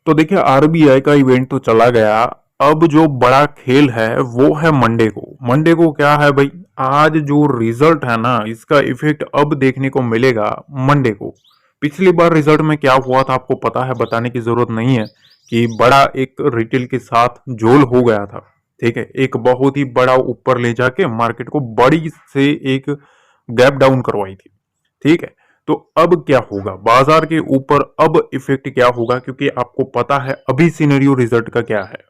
तो देखिए आरबीआई का इवेंट तो चला गया। अब जो बड़ा खेल है वो है मंडे को। मंडे को क्या है भाई, आज जो रिजल्ट है ना इसका इफेक्ट अब देखने को मिलेगा मंडे को। पिछली बार रिजल्ट में क्या हुआ था आपको पता है, बताने की जरूरत नहीं है कि बड़ा एक रिटेल के साथ जोल हो गया था। ठीक है, एक बहुत ही बड़ा ऊपर ले जाके मार्केट को बड़ी से एक गैप डाउन करवाई थी। ठीक है, तो अब क्या होगा बाजार के ऊपर, अब इफेक्ट क्या होगा, क्योंकि आपको पता है अभी सिनेरियो रिजल्ट का क्या है।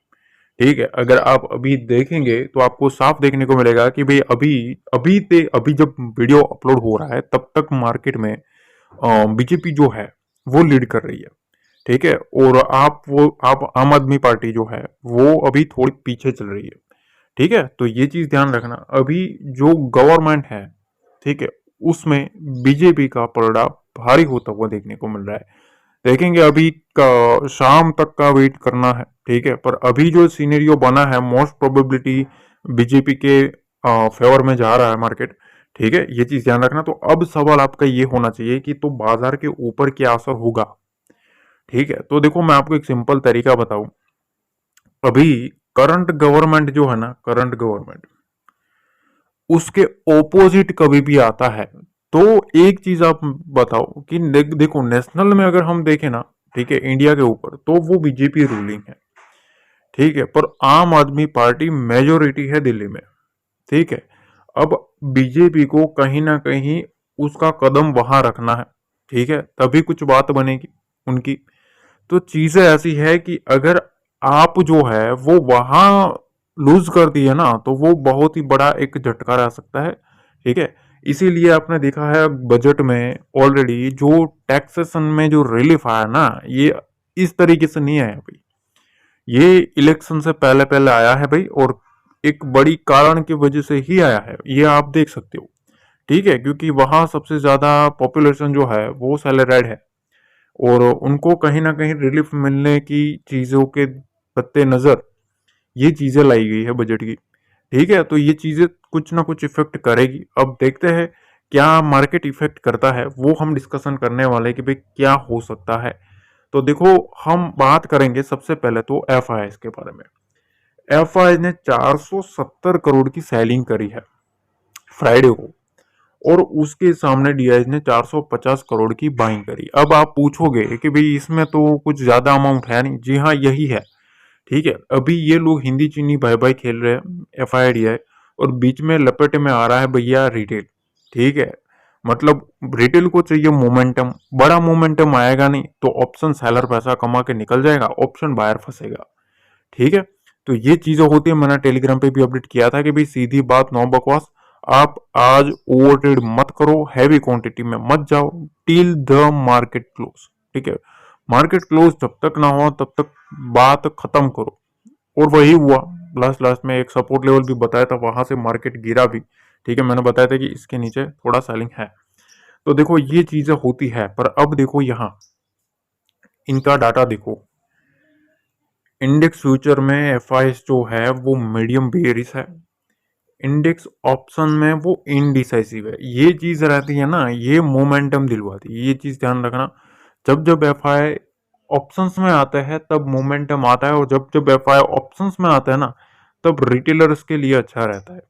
ठीक है, अगर आप अभी देखेंगे तो आपको साफ देखने को मिलेगा कि भाई अभी अभी जब वीडियो अपलोड हो रहा है तब तक मार्केट में बीजेपी जो है वो लीड कर रही है। ठीक है, और आप आम आदमी पार्टी जो है वो अभी थोड़ी पीछे चल रही है। ठीक है, तो ये चीज ध्यान रखना। अभी जो गवर्नमेंट है, ठीक है, उसमें बीजेपी का पलड़ा भारी होता हुआ देखने को मिल रहा है। देखेंगे अभी का शाम तक का वेट करना है। ठीक है, पर अभी जो सीनेरियो बना है मोस्ट प्रोबेबिलिटी बीजेपी के फेवर में जा रहा है मार्केट। ठीक है, ये चीज ध्यान रखना। तो अब सवाल आपका ये होना चाहिए कि तो बाजार के ऊपर क्या असर होगा। ठीक है, तो देखो मैं आपको एक सिंपल तरीका बताऊं। अभी करंट गवर्नमेंट जो है ना, करंट गवर्नमेंट उसके ओपोजिट कभी भी आता है तो एक चीज आप बताओ कि देखो नेशनल में अगर हम देखें ना, ठीक है, इंडिया के ऊपर तो वो बीजेपी रूलिंग है। ठीक है, पर आम आदमी पार्टी मेजोरिटी है दिल्ली में। ठीक है, अब बीजेपी को कहीं ना कहीं उसका कदम वहां रखना है। ठीक है, तभी कुछ बात बनेगी उनकी। तो चीजें ऐसी है कि अगर आप जो है वो वहां लूज कर दिए ना तो वो बहुत ही बड़ा एक झटका रह सकता है। ठीक है, इसीलिए आपने देखा है बजट में ऑलरेडी जो टैक्सेशन में जो रिलीफ आया ना, ये इस तरीके से नहीं आया भाई। ये इलेक्शन से पहले पहले आया है भाई, और एक बड़ी कारण की वजह से ही आया है, ये आप देख सकते हो। ठीक है, क्योंकि वहां सबसे ज्यादा पॉपुलेशन जो है वो सैलराइड है, और उनको कहीं ना कहीं रिलीफ मिलने की चीजों के पत्ते नजर ये चीजें लाई गई है बजट की। ठीक है, तो ये चीजें कुछ ना कुछ इफेक्ट करेगी। अब देखते हैं क्या मार्केट इफेक्ट करता है, वो हम डिस्कशन करने वाले हैं कि भाई क्या हो सकता है। तो देखो हम बात करेंगे सबसे पहले तो एफ के बारे में। एफ ने 470 करोड़ की सेलिंग करी है फ्राइडे को, और उसके सामने डीआईज ने 450 करोड़ की बाइंग करी। अब आप पूछोगे कि भाई इसमें तो कुछ ज्यादा अमाउंट है नहीं। जी हाँ, यही है। ठीक है, अभी ये लोग हिंदी चीनी भाई भाई खेल रहे हैं एफ और बीच में लपेटे में आ रहा है भैया रिटेल। ठीक है, मतलब रिटेल को चाहिए मोमेंटम, बड़ा मोमेंटम आएगा नहीं तो ऑप्शन सेलर पैसा कमा के निकल जाएगा, ऑप्शन बायर फंसेगा। ठीक है, तो ये चीजें होती है। मैंने टेलीग्राम पे भी अपडेट किया था कि भाई सीधी बात नो बकवास, आप आज ओवर ट्रेड मत करो, हैवी क्वांटिटी में मत जाओ टिल द मार्केट क्लोज। ठीक है, मार्केट क्लोज जब तक ना हो तब तक बात खत्म करो। और वही हुआ, लास्ट लास्ट में एक सपोर्ट लेवल भी बताया था, वहां से मार्केट गिरा भी। ठीक है, मैंने बताया था कि इसके नीचे थोड़ा सेलिंग है। तो देखो ये चीजें होती है, पर अब देखो यहाँ इनका डाटा देखो। इंडेक्स फ्यूचर में एफ जो है वो मीडियम बेयरिश है, इंडेक्स ऑप्शन में वो इनडिसाइसिव है। ये चीज रहती है ना, ये मोमेंटम दिलवाती है, ये चीज ध्यान रखना। जब जब एफ आई ऑप्शंस में आता है तब मोमेंटम आता है, और जब जब एफ आई ऑप्शंस में आता है ना तब रिटेलर्स के लिए अच्छा रहता है।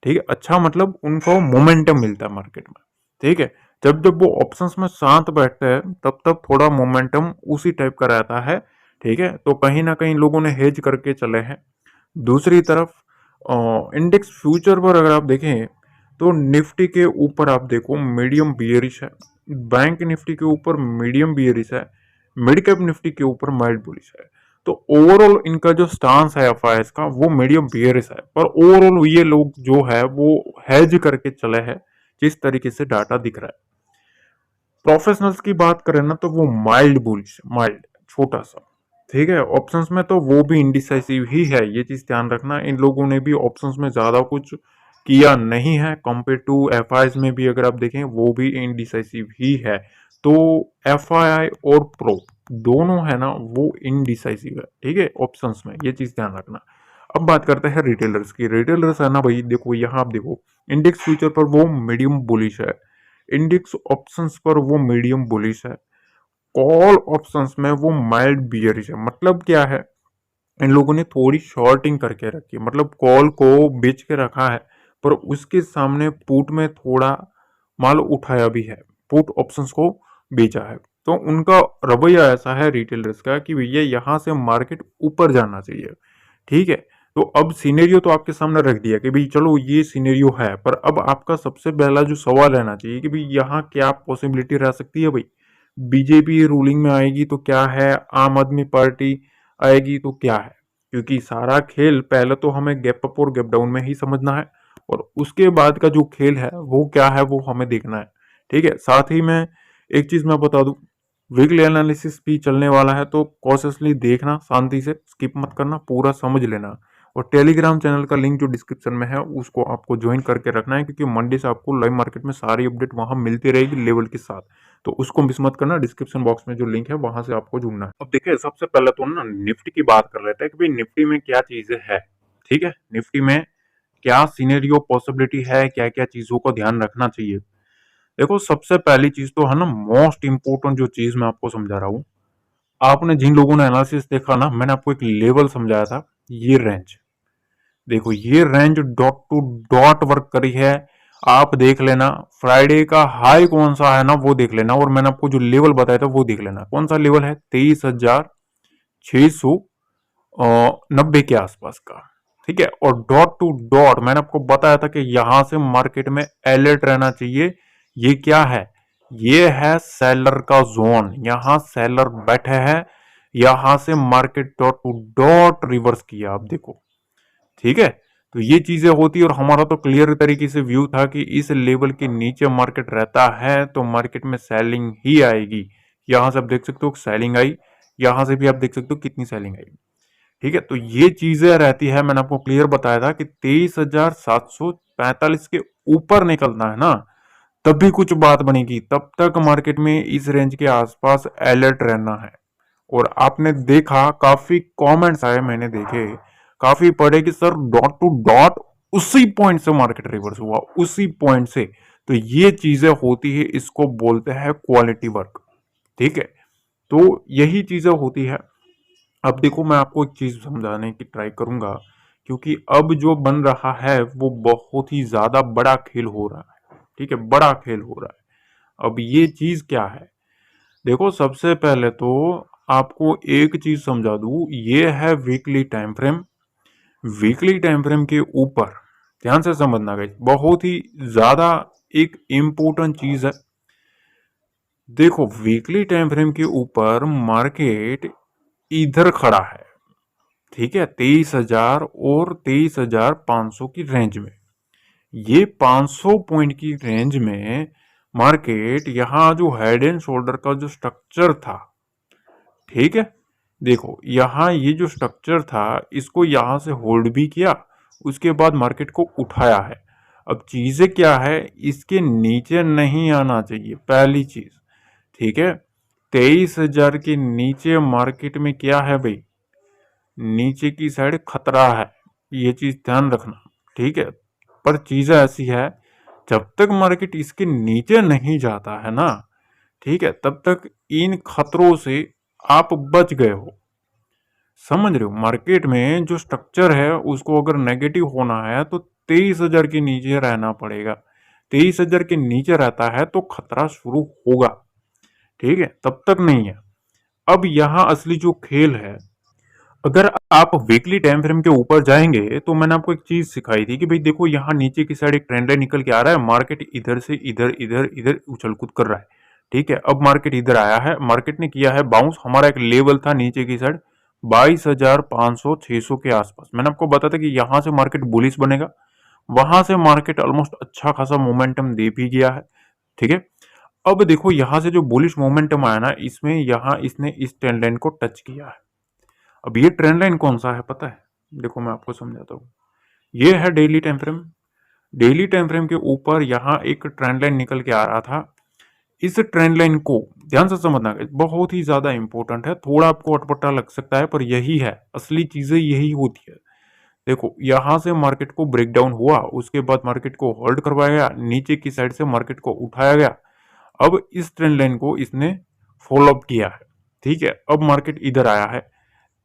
ठीक है, अच्छा मतलब उनको मोमेंटम मिलता है मार्केट में। ठीक है, जब जब वो ऑप्शंस में शांत बैठते हैं तब तब थोड़ा मोमेंटम उसी टाइप का रहता है। ठीक है, तो कहीं ना कहीं लोगों ने हेज करके चले हैं। दूसरी तरफ इंडेक्स फ्यूचर पर अगर आप देखें तो निफ्टी के ऊपर आप देखो मीडियम बियरिश है, बैंक निफ्टी के ऊपर मीडियम बियरिश है, मिड कैप निफ्टी के ऊपर माइल्ड बुलिश है। तो ओवरऑल इनका जो स्टांस है एफ का वो मीडियम बियरिश है, पर ओवरऑल ये लोग जो है वो हेज करके चले हैं, जिस तरीके से डाटा दिख रहा है। प्रोफेशनल्स की बात करें ना तो वो माइल्ड बुलिश, माइल्ड छोटा सा। ठीक है, ऑप्शंस में तो वो भी इंडिसाइसिव ही है, ये चीज ध्यान रखना। इन लोगों ने भी ऑप्शंस में ज्यादा कुछ किया नहीं है कंपेयर टू एफ में भी अगर आप देखें वो भी इंडिसाइसिव ही है। तो एफ और प्रो दोनों है ना वो इनडिसाइसिव है। ठीक है, ऑप्शंस में ये चीज ध्यान रखना। अब बात करते हैं रिटेलर्स की। रिटेलर्स है ना भाई, देखो यहाँ आप देखो इंडेक्स फ्यूचर पर वो मीडियम बुलिश है, इंडेक्स ऑप्शंस पर वो मीडियम बुलिश है, कॉल ऑप्शंस में वो माइल्ड बियरिश है। मतलब क्या है, इन लोगों ने थोड़ी शॉर्टिंग करके रखी है, मतलब कॉल को बेच के रखा है, पर उसके सामने पुट में थोड़ा माल उठाया भी है, पुट ऑप्शंस को बेचा है। तो उनका रवैया ऐसा है रिटेलर्स का कि भैया यहाँ से मार्केट ऊपर जाना चाहिए। ठीक है, तो अब सिनेरियो तो आपके सामने रख दिया कि भाई चलो ये सिनेरियो है, पर अब आपका सबसे पहला जो सवाल रहना चाहिए कि भाई यहाँ क्या पॉसिबिलिटी रह सकती है। भाई बीजेपी रूलिंग में आएगी तो क्या है, आम आदमी पार्टी आएगी तो क्या है, क्योंकि सारा खेल पहले तो हमें गैप अप और गैप डाउन में ही समझना है, और उसके बाद का जो खेल है वो क्या है वो हमें देखना है। ठीक है, साथ ही में एक चीज मैं बता दूं, वीकली एनालिसिस भी चलने वाला है, तो कॉशियसली देखना, शांति से स्किप मत करना, पूरा समझ लेना। और टेलीग्राम चैनल का लिंक जो डिस्क्रिप्शन में है उसको आपको ज्वाइन करके रखना है, क्योंकि मंडे से आपको लाइव मार्केट में सारी अपडेट वहां मिलती रहेगी लेवल के साथ। तो उसको मिस मत करना, डिस्क्रिप्शन बॉक्स में जो लिंक है वहां से आपको जुड़ना है। अब देखिए, सबसे पहले तो ना निफ्टी की बात कर लेते हैं कि भाई निफ्टी में क्या चीजें है। ठीक है, निफ्टी में क्या सिनेरियो पॉसिबिलिटी है, क्या क्या चीजों का ध्यान रखना चाहिए। देखो, सबसे पहली चीज तो है ना, मोस्ट इंपोर्टेंट जो चीज मैं आपको समझा रहा हूँ, आपने जिन लोगों ने एनालिसिस देखा ना, मैंने आपको एक लेवल समझाया था, ये रेंज देखो, ये range dot to dot work करी है। आप देख लेना, फ्राइडे का हाई कौन सा है ना वो देख लेना, और मैंने आपको जो लेवल बताया था वो देख लेना, कौन सा लेवल है, 23,690 के आसपास का। ठीक है, और डॉट टू डॉट मैंने आपको बताया था कि यहां से मार्केट में अलर्ट रहना चाहिए। ये क्या है, ये है सेलर का जोन, यहां सेलर बैठे हैं, यहां से market dot to dot reverse किया, आप देखो। ठीक है, तो ये चीजें होती, और हमारा तो क्लियर तरीके से व्यू था कि इस लेवल के नीचे मार्केट रहता है तो मार्केट में सेलिंग ही आएगी। यहां से आप देख सकते हो सेलिंग आई, यहां से भी आप देख सकते हो कितनी सेलिंग आई। ठीक है, तो ये चीजें रहती है, मैंने आपको क्लियर बताया था कि 23,745 के ऊपर निकलना है ना, तब भी कुछ बात बनेगी, तब तक मार्केट में इस रेंज के आसपास अलर्ट रहना है। और आपने देखा, काफी कमेंट्स आए, मैंने देखे, काफी पढ़े कि सर डॉट टू डॉट उसी पॉइंट से मार्केट रिवर्स हुआ, उसी पॉइंट से। तो ये चीजें होती है, इसको बोलते हैं क्वालिटी वर्क। ठीक है, तो यही चीजें होती है। अब देखो, मैं आपको एक चीज समझाने की ट्राई करूंगा, क्योंकि अब जो बन रहा है वो बहुत ही ज्यादा बड़ा खेल हो रहा है। ठीक है, बड़ा खेल हो रहा है। अब ये चीज क्या है, देखो, सबसे पहले तो आपको एक चीज समझा दूं, ये है weekly time frame. Weekly time frame के ऊपर ध्यान से समझना गाइस, बहुत ही ज्यादा एक इंपॉर्टेंट चीज है। देखो, वीकली टाइम फ्रेम के ऊपर मार्केट इधर खड़ा है। ठीक है, 23,000 और 23,500 की रेंज में, ये 500 पॉइंट की रेंज में मार्केट, यहां जो हेड एंड शोल्डर का जो स्ट्रक्चर था, ठीक है, देखो यहां ये जो स्ट्रक्चर था, इसको यहां से होल्ड भी किया, उसके बाद मार्केट को उठाया है। अब चीजें क्या है, इसके नीचे नहीं आना चाहिए, पहली चीज। ठीक है, 23,000 के नीचे मार्केट में क्या है भाई, नीचे की साइड खतरा है, ये चीज ध्यान रखना। ठीक है, पर चीजें ऐसी है, जब तक मार्केट इसके नीचे नहीं जाता है ना, ठीक है, तब तक इन खतरों से आप बच गए हो। समझ रहे हो, मार्केट में जो स्ट्रक्चर है उसको अगर नेगेटिव होना है तो 23,000 के नीचे रहना पड़ेगा। 23,000 के नीचे रहता है तो खतरा शुरू होगा। ठीक है, तब तक नहीं है। अब यहां असली जो खेल है, अगर आप वीकली टाइम फ्रेम के ऊपर जाएंगे तो मैंने आपको एक चीज सिखाई थी कि भाई देखो, यहाँ नीचे की साइड एक ट्रेंड लाइन निकल के आ रहा है, मार्केट इधर से इधर इधर इधर उछल कूद कर रहा है। ठीक है, अब मार्केट इधर आया है, मार्केट ने किया है बाउंस, हमारा एक लेवल था नीचे की साइड 22,500 600 के आसपास, मैंने आपको बताया था कि यहां से मार्केट बुलिश बनेगा। वहां से मार्केट ऑलमोस्ट अच्छा खासा मोमेंटम दे भी गया है। ठीक है, अब देखो यहां से जो बुलिश मोमेंटम आया ना, इसमें यहां इसने इस ट्रेंड लाइन को टच किया है। अब ये ट्रेंड लाइन कौन सा है पता है, देखो मैं आपको समझाता हूँ। ये है daily time frame. Daily time frame के ऊपर यहाँ एक ट्रेंड लाइन निकल के आ रहा था। इस ट्रेंड लाइन को ध्यान से समझना, बहुत ही ज्यादा इंपॉर्टेंट है, थोड़ा आपको अटपटा लग सकता है पर यही है, असली चीजें यही होती है। देखो, यहां से मार्केट को ब्रेक डाउन हुआ, उसके बाद मार्केट को होल्ड करवाया गया, नीचे की साइड से मार्केट को उठाया गया। अब इस ट्रेंड लाइन को इसने फॉलोअप किया है। ठीक है, अब मार्केट इधर आया है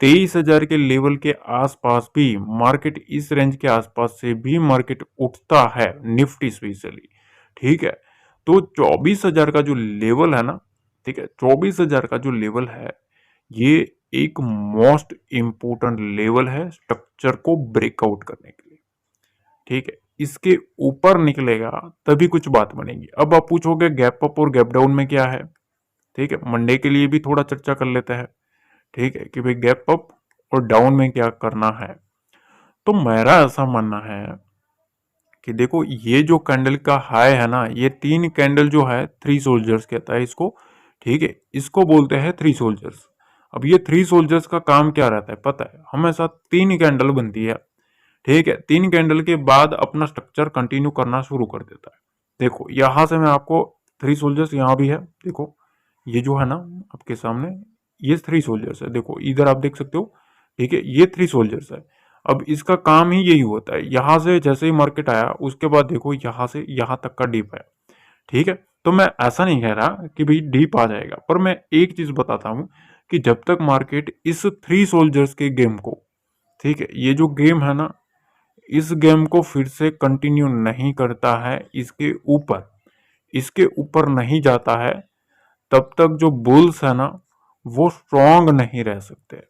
23,000 के लेवल के आसपास भी मार्केट, इस रेंज के आसपास से भी मार्केट उठता है, निफ्टी स्पेशली। ठीक है, तो 24,000 का जो लेवल है ना, ठीक है, 24,000 का जो लेवल है, ये एक मोस्ट इंपोर्टेंट लेवल है स्ट्रक्चर को ब्रेकआउट करने के लिए। ठीक है, इसके ऊपर निकलेगा तभी कुछ बात बनेगी। अब आप पूछोगे गैप अप और गैप डाउन में क्या है। ठीक है, मंडे के लिए भी थोड़ा चर्चा कर लेते हैं। ठीक है, कि भाई गैप अप और डाउन में क्या करना है। तो मेरा ऐसा मानना है कि देखो, ये जो कैंडल का हाई है ना, ये 3 कैंडल जो है, 3 सोल्जर्स कहता है इसको। ठीक है, इसको बोलते हैं 3 सोल्जर्स। अब ये 3 सोल्जर्स का काम क्या रहता है पता है, हमेशा 3 कैंडल बनती है। ठीक है, 3 कैंडल के बाद अपना स्ट्रक्चर कंटिन्यू करना शुरू कर देता है। देखो यहां से मैं आपको 3 सोल्जर्स यहाँ भी है, देखो ये जो है ना आपके सामने, ये 3 सोल्जर्स है। देखो इधर आप देख सकते हो। ठीक है, ये 3 सोल्जर्स है। अब इसका काम ही यही होता है, यहां से जैसे ही मार्केट आया उसके बाद देखो यहां से यहां तक का डीप है। ठीक है, तो मैं ऐसा नहीं कह रहा कि भाई डीप आ जाएगा, पर मैं एक चीज बताता हूं कि जब तक मार्केट इस 3 सोल्जर्स के गेम को, ठीक है, ये जो गेम है ना, इस गेम को फिर से कंटिन्यू नहीं करता है, इसके ऊपर नहीं जाता है, तब तक जो बुल्स है ना वो स्ट्रांग नहीं रह सकते।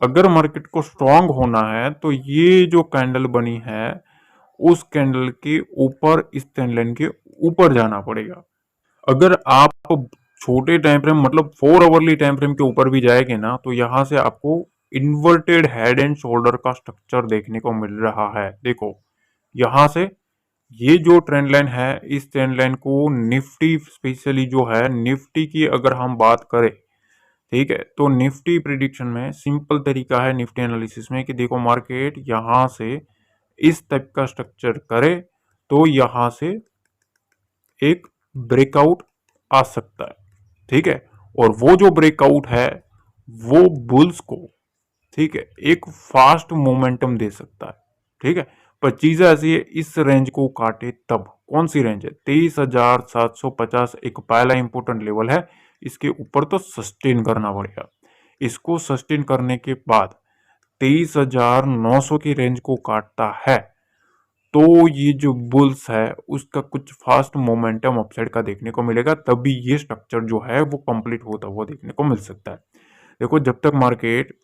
अगर मार्केट को स्ट्रांग होना है तो ये जो कैंडल बनी है उस कैंडल के ऊपर, इस ट्रेंड लाइन के ऊपर जाना पड़ेगा। अगर आप छोटे टाइम फ्रेम मतलब 4 आवरली टाइम फ्रेम के ऊपर भी जाएंगे ना, तो यहां से आपको इन्वर्टेड हेड एंड शोल्डर का स्ट्रक्चर देखने को मिल रहा है। देखो यहां से ये जो ट्रेंड लाइन है, इस ट्रेंड लाइन को निफ्टी स्पेशली जो है, निफ्टी की अगर हम बात करें, ठीक है, तो निफ्टी प्रिडिक्शन में सिंपल तरीका है निफ्टी एनालिसिस में कि देखो मार्केट यहां से इस टाइप का स्ट्रक्चर करे तो यहां से एक ब्रेकआउट आ सकता है। ठीक है, और वो जो ब्रेकआउट है वो बुल्स को, ठीक है, एक फास्ट मोमेंटम दे सकता है। ठीक है, पर चीज ऐसी है, इस रेंज को काटे तब। कौन सी रेंज है? 23,750 एक पहला इंपोर्टेंट लेवल है। इसके ऊपर तो सस्टेन करना पड़ेगा। इसको सस्टेन करने के बाद 23,900 की रेंज को काटता है तो ये जो बुल्स है उसका कुछ फास्ट मोमेंटम अपसाइड का देखने को मिलेगा, तभी ये स्ट्रक्चर जो है वो कंप्लीट होता हुआ देखने को मिल सकता है। देखो जब तक मार्केट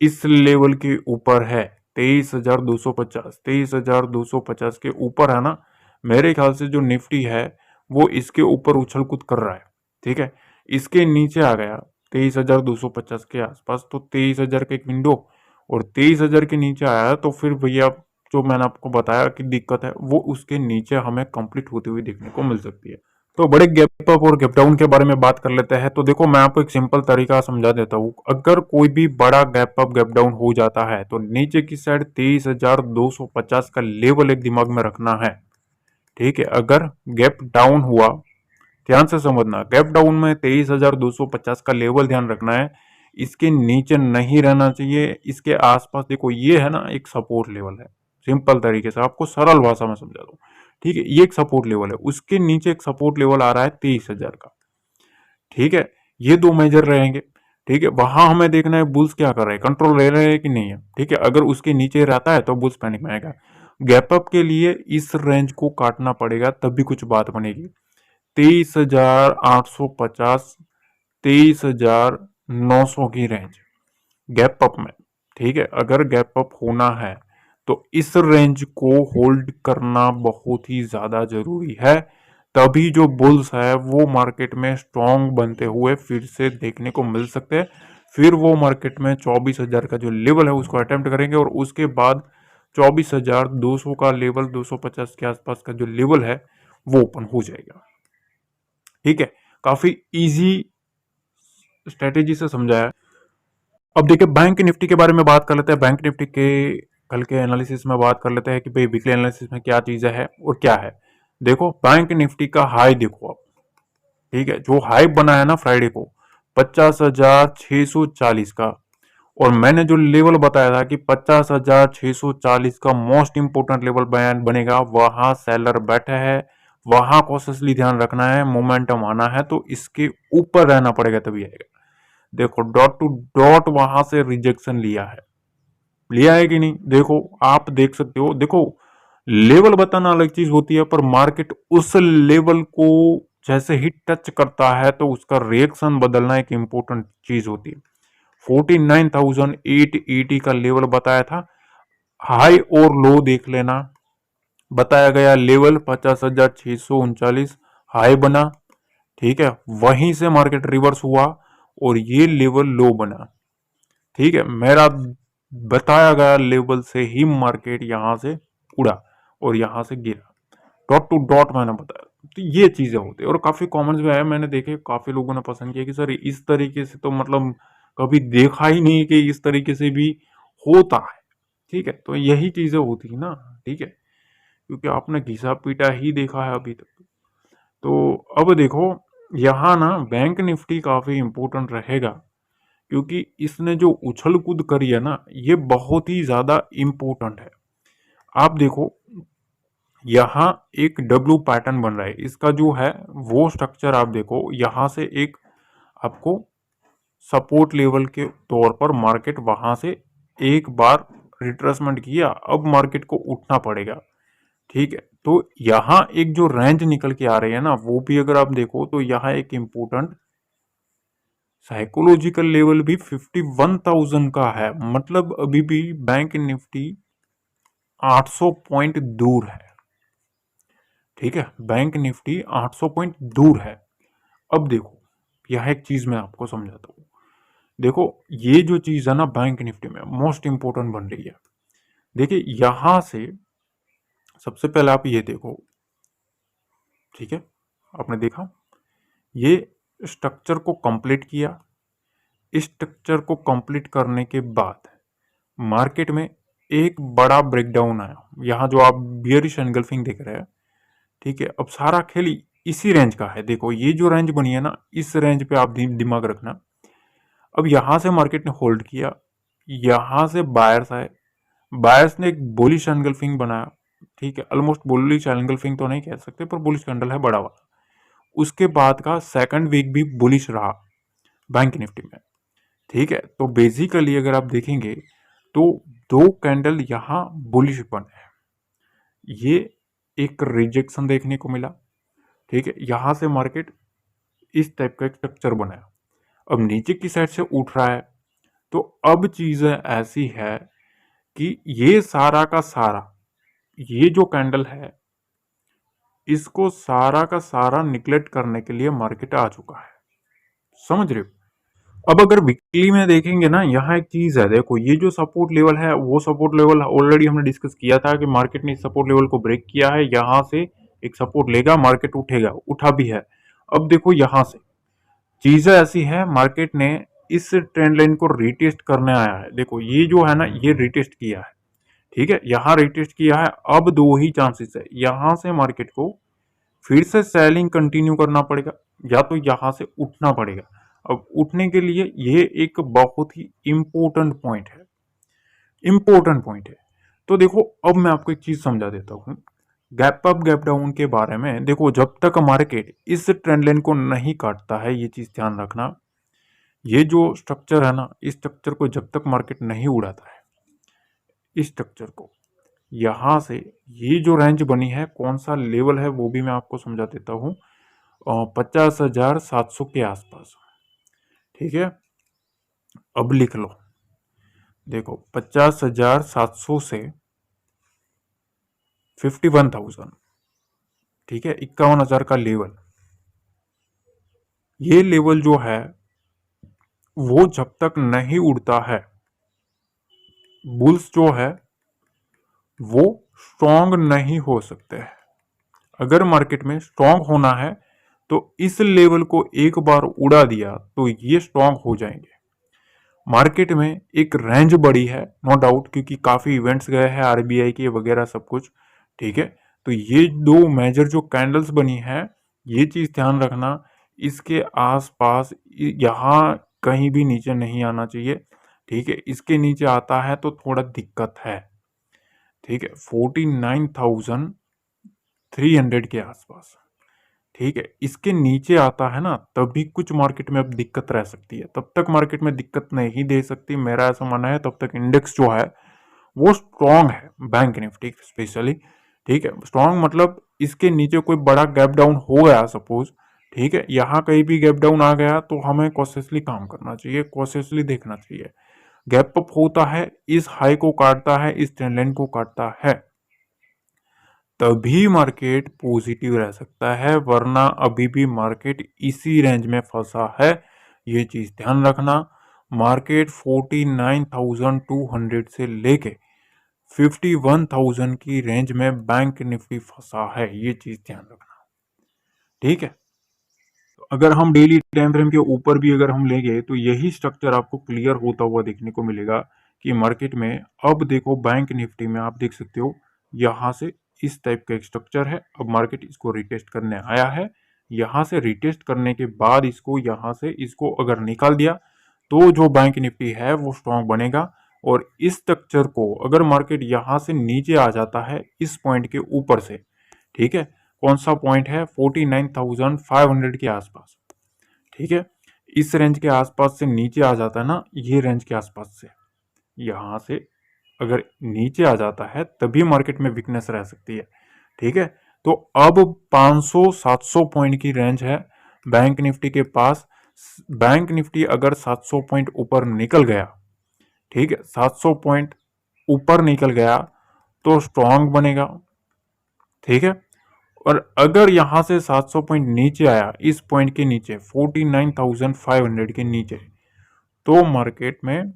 इस लेवल के ऊपर है 23,250 के ऊपर है ना, मेरे ख्याल से जो निफ्टी है वो इसके ऊपर उछल कूद कर रहा है। ठीक है, इसके नीचे आ गया 23,250 के आसपास, तो 23,000 का एक विंडो, और 23,000 के नीचे आया तो फिर भैया जो मैंने आपको बताया कि दिक्कत है वो उसके नीचे हमें कंप्लीट होती हुई देखने को मिल सकती है। तो बड़े गैप अप और गैप डाउन के बारे में बात कर लेते हैं। तो देखो मैं आपको एक सिंपल तरीका समझा देता हूँ। अगर कोई भी बड़ा गैप अप गैप डाउन हो जाता है तो नीचे की साइड 23,250 का लेवल एक दिमाग में रखना है। ठीक है, अगर गैप डाउन हुआ, ध्यान से समझना, गैप डाउन में 23,250 का लेवल ध्यान रखना है, इसके नीचे नहीं रहना चाहिए। इसके आसपास देखो ये है ना एक सपोर्ट लेवल है, सिंपल तरीके से आपको सरल भाषा में समझा दो। ठीक है, ये एक सपोर्ट लेवल है, उसके नीचे एक सपोर्ट लेवल आ रहा है 23,000 का। ठीक है, ये दो मेजर रहेंगे। ठीक है, वहां हमें देखना है बुल्स क्या कर रहे हैं, कंट्रोल ले रहे हैं कि नहीं है। ठीक है, अगर उसके नीचे रहता है तो बुल्स पैनिक में आएगा। गैप अप के लिए इस रेंज को काटना पड़ेगा तभी कुछ बात बनेगी। 23,850, 23,900 की रेंज गैप अप में। ठीक है, अगर गैप अप होना है तो इस रेंज को होल्ड करना बहुत ही ज्यादा जरूरी है, तभी जो बुल्स है वो मार्केट में स्ट्रॉन्ग बनते हुए फिर से देखने को मिल सकते हैं। फिर वो मार्केट में 24,000 का जो लेवल है उसको अटेम्प्ट करेंगे, और उसके बाद 24,200 का लेवल, 250 के आसपास का जो लेवल है वो ओपन हो जाएगा। ठीक है, काफी इजी स्ट्रेटेजी से समझाया। अब देखिए बैंक निफ्टी के बारे में बात कर लेते हैं। बैंक निफ्टी के कल के एनालिसिस में बात कर लेते हैं कि भाई वीकली एनालिसिस में क्या चीजें है और क्या है। देखो बैंक निफ्टी का हाई देखो आप, ठीक है, जो हाई बना है ना फ्राइडे को 50,640 का, और मैंने जो लेवल बताया था कि 50,640 का मोस्ट इंपोर्टेंट लेवल बयान बनेगा, वहां सेलर बैठे हैं, वहां कॉशियसली ध्यान रखना है, मोमेंटम आना है तो इसके ऊपर रहना पड़ेगा तभी आएगा। देखो डॉट टू डॉट वहां से रिजेक्शन लिया है कि नहीं, देखो आप देख सकते हो। देखो लेवल बताना अलग चीज होती है, पर मार्केट उस लेवल को जैसे ही टच करता है तो उसका रिएक्शन बदलना एक इंपॉर्टेंट चीज होती है। 49,880 का लेवल बताया था, हाई और लो देख लेना। बताया गया लेवल 50,639 हाई बना, ठीक है, वहीं से मार्केट रिवर्स हुआ और ये लेवल लो बना। ठीक है, मेरा बताया गया लेवल से ही मार्केट यहां से उड़ा और यहां से गिरा, डॉट टू डॉट मैंने बताया। तो ये चीजें होती है और काफी कमेंट्स में आया, मैंने देखे काफी लोगों ने पसंद किया कि सर इस तरीके से तो मतलब कभी देखा ही नहीं कि इस तरीके से भी होता है। ठीक है, तो यही चीजें होती है ना। ठीक है, क्योंकि आपने घिसा पीटा ही देखा है अभी तक। तो अब देखो यहाँ ना बैंक निफ्टी काफी इंपॉर्टेंट रहेगा, क्योंकि इसने जो उछल कूद करी है ना ये बहुत ही ज्यादा इंपॉर्टेंट है। आप देखो यहाँ एक डब्ल्यू पैटर्न बन रहा है, इसका जो है वो स्ट्रक्चर आप देखो, यहाँ से एक आपको सपोर्ट लेवल के तौर पर मार्केट वहां से एक बार रिट्रेसमेंट किया, अब मार्केट को उठना पड़ेगा। ठीक है, तो यहाँ एक जो रेंज निकल के आ रही है ना वो भी अगर आप देखो तो यहाँ एक इंपॉर्टेंट साइकोलॉजिकल लेवल भी 51,000 का है, मतलब अभी भी बैंक निफ्टी 800 पॉइंट दूर है। ठीक है, बैंक निफ्टी 800 पॉइंट दूर है। अब देखो यह एक चीज मैं आपको समझाता हूँ। देखो ये जो चीज है ना बैंक निफ्टी में मोस्ट इंपोर्टेंट बन रही है। देखिए यहां से सबसे पहले आप ये देखो, ठीक है, आपने देखा ये स्ट्रक्चर को कंप्लीट किया। इस स्ट्रक्चर को कंप्लीट करने के बाद मार्केट में एक बड़ा ब्रेकडाउन आया, यहां जो आप बियरिश एंगल्फिंग देख रहे हैं। ठीक है, अब सारा खेल इसी रेंज का है। देखो ये जो रेंज बनी है ना इस रेंज पे आप दिमाग रखना। अब यहां से मार्केट ने होल्ड किया, यहां से बायर्स आए, बायर्स ने एक बुलिश एंगल्फिंग बनाया। ठीक है, ऑलमोस्ट बुलिश एंगल्फिंग तो नहीं कह सकते पर बुलिश कैंडल है बड़ा वाला। उसके बाद का सेकंड वीक भी बुलिश रहा बैंक निफ्टी में। ठीक है, तो बेसिकली अगर आप देखेंगे तो दो कैंडल यहां बुलिश बने, ये एक रिजेक्शन देखने को मिला। ठीक है, यहां से मार्केट इस टाइप का एक स्ट्रक्चर बनाया, अब नीचे की साइड से उठ रहा है। तो अब चीजें ऐसी है कि ये सारा का सारा ये जो कैंडल है इसको सारा का सारा निगलेक्ट करने के लिए मार्केट आ चुका है, समझ रहे हो। अब अगर वीकली में देखेंगे ना यहाँ एक चीज है, देखो ये जो सपोर्ट लेवल है वो सपोर्ट लेवल ऑलरेडी हमने डिस्कस किया था कि मार्केट ने इस सपोर्ट लेवल को ब्रेक किया है, यहाँ से एक सपोर्ट लेगा मार्केट उठेगा, उठा भी है। अब देखो यहाँ से चीजें ऐसी है, मार्केट ने इस ट्रेंड लाइन को रिटेस्ट करने आया है। देखो ये जो है ना ये रिटेस्ट किया है, ठीक है, यहाँ रिटेस्ट किया है। अब दो ही चांसेस है, यहाँ से मार्केट को फिर से सेलिंग कंटिन्यू करना पड़ेगा या तो यहां से उठना पड़ेगा। अब उठने के लिए ये एक बहुत ही इंपॉर्टेंट पॉइंट है, इंपॉर्टेंट पॉइंट है। तो देखो अब मैं आपको एक चीज समझा देता हूं गैप अप गैप डाउन के बारे में। देखो जब तक मार्केट इस ट्रेंड लाइन को नहीं काटता है, ये चीज ध्यान रखना, ये जो स्ट्रक्चर है ना इस स्ट्रक्चर को जब तक मार्केट नहीं उड़ाता है, इस स्ट्रक्चर को यहां से ये जो रेंज बनी है कौन सा लेवल है वो भी मैं आपको समझा देता हूं, 50,700 के आसपास। ठीक है, अब लिख लो, देखो 50,700 से 51,000, ठीक है, 51,000 का लेवल, ये लेवल जो है वो जब तक नहीं उड़ता है बुल्स जो है वो स्ट्रांग नहीं हो सकते हैं। अगर मार्केट में स्ट्रांग होना है तो इस लेवल को एक बार उड़ा दिया तो ये स्ट्रांग हो जाएंगे। मार्केट में एक रेंज बड़ी है नो डाउट, क्योंकि काफी इवेंट्स गए हैं आरबीआई के वगैरह सब कुछ। ठीक है, तो ये दो मेजर जो कैंडल्स बनी है ये चीज ध्यान रखना, इसके आसपास यहाँ कहीं भी नीचे नहीं आना चाहिए। ठीक है, इसके नीचे आता है तो थोड़ा दिक्कत है। ठीक है, 49,000 300 के आसपास। ठीक है, इसके नीचे आता है ना तभी कुछ मार्केट में अब दिक्कत रह सकती है, तब तक मार्केट में दिक्कत नहीं दे सकती, मेरा ऐसा मानना है। तब तक इंडेक्स जो है वो स्ट्रांग है, बैंक निफ्टी स्पेशली। ठीक है, स्ट्रांग मतलब इसके नीचे कोई बड़ा गैप डाउन हो गया सपोज, ठीक है, यहाँ कहीं भी गैप डाउन आ गया तो हमें कॉशियसली काम करना चाहिए, कॉशियसली देखना चाहिए। गैप अप होता है, इस हाई को काटता है, इस ट्रेंड लाइन को काटता है, तभी मार्केट पॉजिटिव रह सकता है, वरना अभी भी मार्केट इसी रेंज में फंसा है। ये चीज ध्यान रखना। मार्केट 49,200 से लेके 51,000 की रेंज में बैंक निफ्टी फंसा है, ये चीज ध्यान रखना। ठीक है, अगर हम डेली टाइम फ्रेम के ऊपर भी अगर हम लेंगे तो यही स्ट्रक्चर आपको क्लियर होता हुआ देखने को मिलेगा कि मार्केट में अब देखो बैंक निफ्टी में आप देख सकते हो यहां से इस टाइप का एक स्ट्रक्चर है। अब मार्केट इसको रिटेस्ट करने आया है, यहां से रिटेस्ट करने के बाद इसको यहां से इसको अगर निकाल दिया तो जो बैंक निफ्टी है वो स्ट्रांग बनेगा। और इस स्ट्रक्चर को अगर मार्केट यहां से नीचे आ जाता है इस पॉइंट के ऊपर से, ठीक है, कौन सा पॉइंट है 49,500 के आसपास, ठीक है, इस रेंज के आसपास से नीचे आ जाता है ना, ये रेंज के आसपास से यहां से अगर नीचे आ जाता है तभी मार्केट में वीकनेस रह सकती है। ठीक है, तो अब 500-700 पॉइंट की रेंज है बैंक निफ्टी के पास। बैंक निफ्टी अगर 700 पॉइंट ऊपर निकल गया, ठीक है, 700 पॉइंट ऊपर निकल गया तो स्ट्रांग बनेगा। ठीक है, और अगर यहां से 700 पॉइंट नीचे आया, इस पॉइंट के नीचे 49,500 के नीचे, तो मार्केट में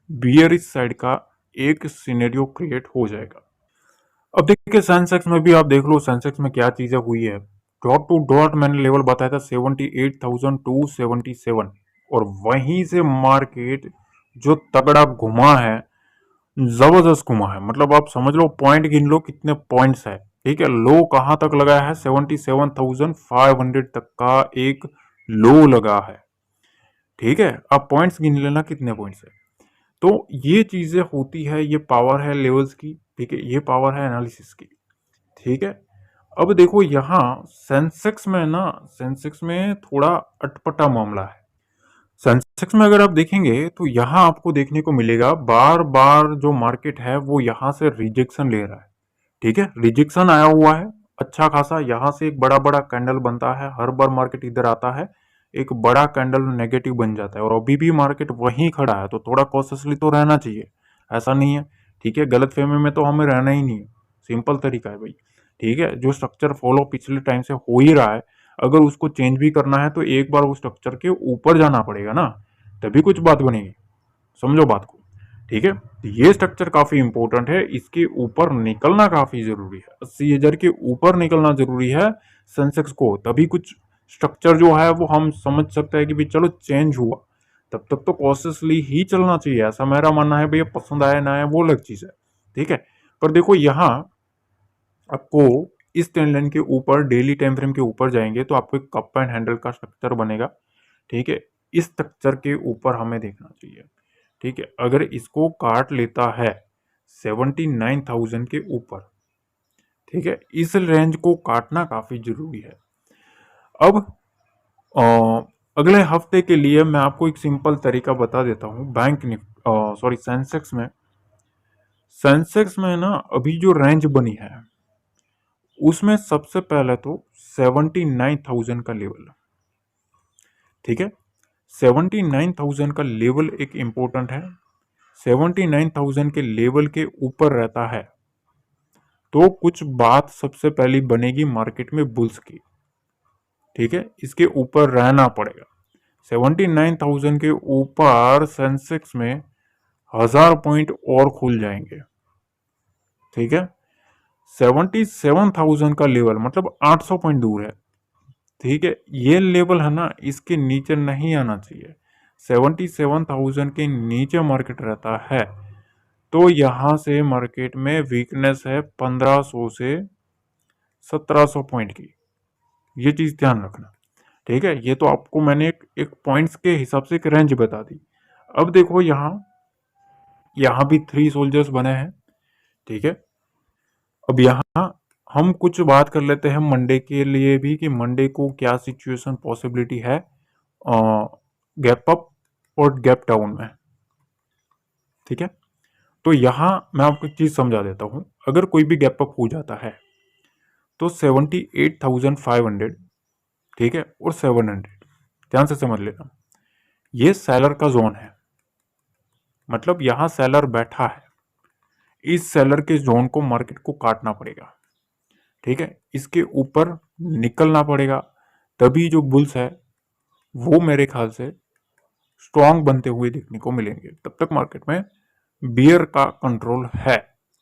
बियरिश साइड का एक सिनेरियो क्रिएट हो जाएगा। अब देखिए सेंसेक्स में भी आप देख लो, सेंसेक्स में क्या चीजें हुई है। डॉट टू डॉट मैंने लेवल बताया था 78,277, और वहीं से मार्केट जो तगड़ा घुमा है, जबरदस्त घुमा है, मतलब आप समझ लो, पॉइंट गिन लो कितने पॉइंट्स है। ठीक है, लो कहां तक लगा है 77,500 तक का एक लो लगा है। ठीक है, आप पॉइंट्स गिन लेना कितने पॉइंट्स है। तो ये चीजें होती है, ये पावर है लेवल्स की। ठीक है, ये पावर है एनालिसिस की। ठीक है, अब देखो यहां सेंसेक्स में ना, सेंसेक्स में थोड़ा अटपटा मामला है। सेंसेक्स में अगर आप देखेंगे तो यहां आपको देखने को मिलेगा बार बार जो मार्केट है वो यहां से रिजेक्शन ले रहा है। ठीक है, रिजेक्शन आया हुआ है अच्छा खासा, यहां से एक बड़ा बड़ा कैंडल बनता है, हर बार मार्केट इधर आता है एक बड़ा कैंडल नेगेटिव बन जाता है, और अभी भी मार्केट वहीं खड़ा है, तो थोड़ा कॉशियसली तो रहना चाहिए, ऐसा नहीं है। ठीक है, गलत फहमी में तो हमें रहना ही नहीं है, सिंपल तरीका है भाई। ठीक है, जो स्ट्रक्चर फॉलो पिछले टाइम से हो ही रहा है, अगर उसको चेंज भी करना है तो एक बार उस स्ट्रक्चर के ऊपर जाना पड़ेगा ना, तभी कुछ बात बनेगी, समझो बात को। ठीक है, तो ये स्ट्रक्चर काफी इंपॉर्टेंट है, इसके ऊपर निकलना काफी जरूरी है, 80,000 के ऊपर निकलना जरूरी है सेंसेक्स को, तभी कुछ स्ट्रक्चर जो है वो हम समझ सकते हैं कि भाई चलो चेंज हुआ। तब तक तो कॉशियसली ही चलना चाहिए, ऐसा मेरा मानना है। भैया पसंद आया ना आया वो अलग चीज है। ठीक है, पर देखो यहाँ आपको इस ट्रेंड लाइन के ऊपर डेली टाइम फ्रेम के ऊपर जाएंगे तो आपको एक कप एंड हैंडल का स्ट्रक्चर बनेगा। ठीक है, इस स्ट्रक्चर के ऊपर हमें देखना चाहिए। ठीक है, अगर इसको काट लेता है 79,000 के ऊपर, ठीक है, इस रेंज को काटना काफी जरूरी है। अब अ, अगले हफ्ते के लिए मैं आपको एक सिंपल तरीका बता देता हूं। बैंक निफ्टी, सॉरी, सेंसेक्स में ना अभी जो रेंज बनी है उसमें सबसे पहले तो 79,000 का लेवल, ठीक है, 79,000 का लेवल एक इंपॉर्टेंट है। 79,000 के लेवल के ऊपर रहता है तो कुछ बात सबसे पहली बनेगी मार्केट में बुल्स की। ठीक है, इसके ऊपर रहना पड़ेगा। 79,000 के ऊपर सेंसेक्स में 1,000 पॉइंट और खुल जाएंगे। ठीक है, 77,000 का लेवल मतलब 800 पॉइंट दूर है। ठीक है, ये लेवल है ना, इसके नीचे नहीं आना चाहिए। 77,000 के नीचे मार्केट रहता है तो यहां से मार्केट में वीकनेस है 1500 से 1700 पॉइंट की, ये चीज ध्यान रखना। ठीक है, ये तो आपको मैंने एक पॉइंट्स के हिसाब से एक रेंज बता दी। अब देखो यहाँ यहाँ भी 3 सोल्जर्स बने हैं। ठीक है, अब यहाँ हम कुछ बात कर लेते हैं मंडे के लिए भी कि मंडे को क्या सिचुएशन पॉसिबिलिटी है गैप अप और गैप डाउन में। ठीक है, तो यहां मैं आपको एक चीज समझा देता हूं। अगर कोई भी गैप अप हो जाता है तो 78,500, ठीक है, और 700, ध्यान से समझ लेना, ये सेलर का जोन है। मतलब यहां सेलर बैठा है, इस सेलर के जोन को मार्केट को काटना पड़ेगा। ठीक है, इसके ऊपर निकलना पड़ेगा, तभी जो बुल्स है वो मेरे ख्याल से स्ट्रांग बनते हुए देखने को मिलेंगे। तब तक मार्केट में बियर का कंट्रोल है।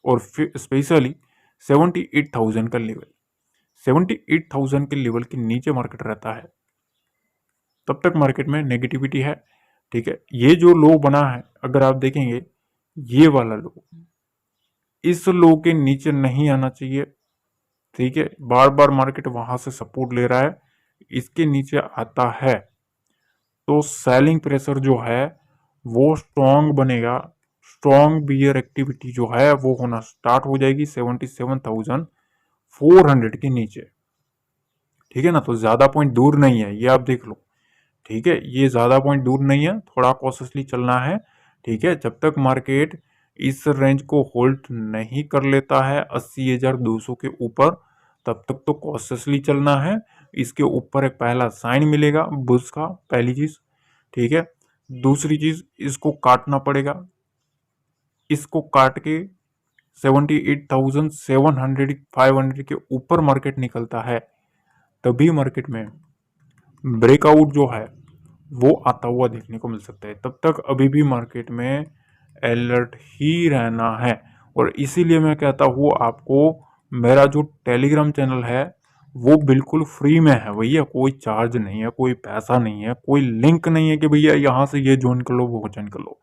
और फिर स्पेशली 78,000 का लेवल, 78,000 के लेवल के नीचे मार्केट रहता है तब तक मार्केट में नेगेटिविटी है। ठीक है, ये जो लो बना है, अगर आप देखेंगे ये वाला लो, इस लो के नीचे नहीं आना चाहिए। ठीक है, बार बार मार्केट वहां से सपोर्ट ले रहा है, इसके नीचे आता है तो सेलिंग प्रेशर जो है वो स्ट्रांग बनेगा। स्ट्रांग बियर एक्टिविटी जो है वो होना स्टार्ट हो जाएगी 77,400 के नीचे। ठीक है ना, तो ज्यादा पॉइंट दूर नहीं है, ये आप देख लो। ठीक है, ये ज्यादा पॉइंट दूर नहीं है, थोड़ा कॉशियसली चलना है। ठीक है, जब तक मार्केट इस रेंज को होल्ड नहीं कर लेता है 80,200 के ऊपर, तब तक तो कॉशियसली चलना है। इसके ऊपर एक पहला साइन मिलेगा बुल्स का, पहली चीज। ठीक है, दूसरी चीज, इसको काटना पड़ेगा। इसको काट के 78,700 500 के ऊपर मार्केट निकलता है, तभी मार्केट में ब्रेकआउट जो है वो आता हुआ देखने को मिल सकता है। तब तक अभी भी मार्केट में अलर्ट ही रहना है। और इसीलिए मैं कहता हूँ आपको, मेरा जो टेलीग्राम चैनल है वो बिल्कुल फ्री में है भैया, कोई चार्ज नहीं है, कोई पैसा नहीं है, कोई लिंक नहीं है कि भैया यहाँ से ये ज्वाइन कर लो वो ज्वाइन कर लो।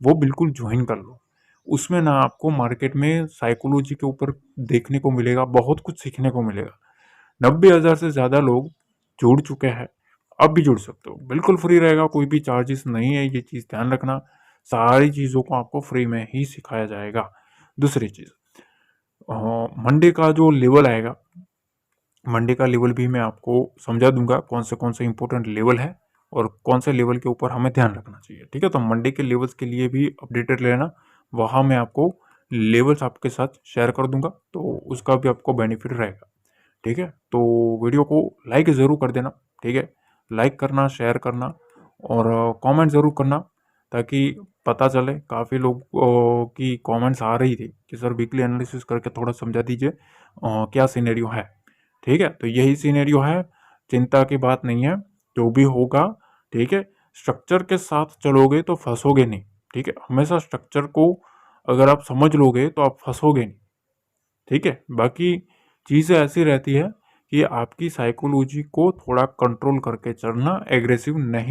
वो बिल्कुल ज्वाइन कर लो। उसमें ना आपको मार्केट में साइकोलॉजी के ऊपर देखने को मिलेगा, बहुत कुछ सीखने को मिलेगा। 90,000 से ज़्यादा लोग जुड़ चुके हैं, अब भी जुड़ सकते हो, बिल्कुल फ्री रहेगा, कोई भी चार्जेस नहीं है, ये चीज़ ध्यान रखना। सारी चीज़ों को आपको फ्री में ही सिखाया जाएगा। दूसरी चीज़, मंडे का जो लेवल आएगा, मंडे का लेवल भी मैं आपको समझा दूंगा, कौन से इंपॉर्टेंट लेवल है और कौन से लेवल के ऊपर हमें ध्यान रखना चाहिए। ठीक है, तो मंडे के लेवल्स के लिए भी अपडेटेड रहना, वहाँ मैं आपको लेवल्स आपके साथ शेयर कर दूंगा, तो उसका भी आपको बेनिफिट रहेगा। ठीक है, तो वीडियो को लाइक ज़रूर कर देना। ठीक है, लाइक करना, शेयर करना और कमेंट ज़रूर करना, ताकि पता चले। काफ़ी लोग की कमेंट्स आ रही थी कि सर वीकली एनालिसिस करके थोड़ा समझा दीजिए क्या सिनेरियो है। ठीक है, तो यही सिनेरियो है, चिंता की बात नहीं है, जो भी होगा। ठीक है, स्ट्रक्चर के साथ चलोगे तो फंसोगे नहीं। ठीक है, हमेशा स्ट्रक्चर को अगर आप समझ लोगे तो आप फंसोगे नहीं। ठीक है, बाकी चीज़ें ऐसी रहती है कि आपकी साइकोलॉजी को थोड़ा कंट्रोल करके चलना, एग्रेसिव नहीं